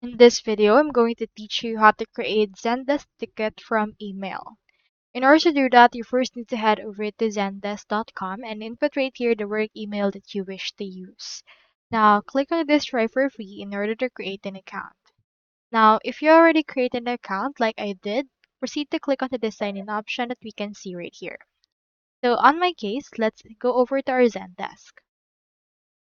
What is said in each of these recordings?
In this video, I'm going to teach you how to create Zendesk ticket from email. In order to do that, you first need to head over to zendesk.com and input right here the work email that you wish to use. Now, click on this try for free in order to create an account. Now, if you already created an account like I did, proceed to click on the sign in option that we can see right here. So on my case, let's go over to our Zendesk.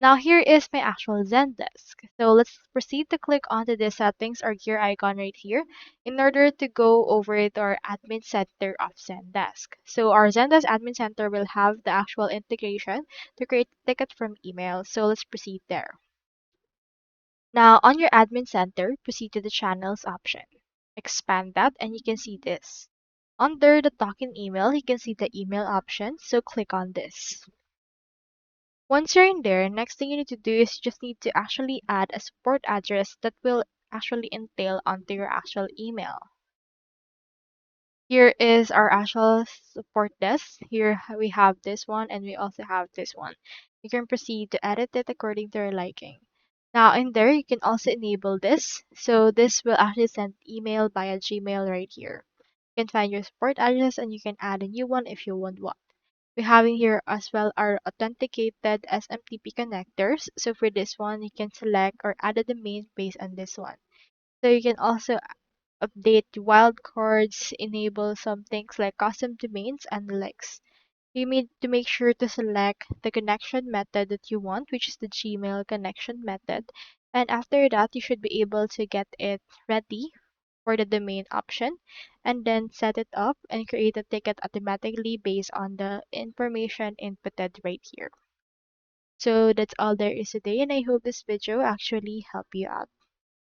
Now here is my actual Zendesk. So let's proceed to click onto the settings or gear icon right here in order to go over to our admin center of Zendesk. So our Zendesk admin center will have the actual integration to create tickets from email. So let's proceed there. Now on your admin center, proceed to the channels option. Expand that and you can see this. Under the talking email, you can see the email option. So click on this. Once you're in there, next thing you need to do is you just need to actually add a support address that will actually entail onto your actual email. Here is our actual support desk. Here we have this one and we also have this one. You can proceed to edit it according to your liking. Now in there, you can also enable this. So this will actually send email via Gmail right here. You can find your support address and you can add a new one if you want one. We have in here as well our authenticated SMTP connectors. So for this one, you can select or add a domain based on this one. So you can also update wildcards, enable some things like custom domains and the likes. You need to make sure to select the connection method that you want, which is the Gmail connection method. And after that, you should be able to get it ready for the domain option and then set it up and create a ticket automatically based on the information inputted right here. So that's all there is today and I hope this video actually helped you out.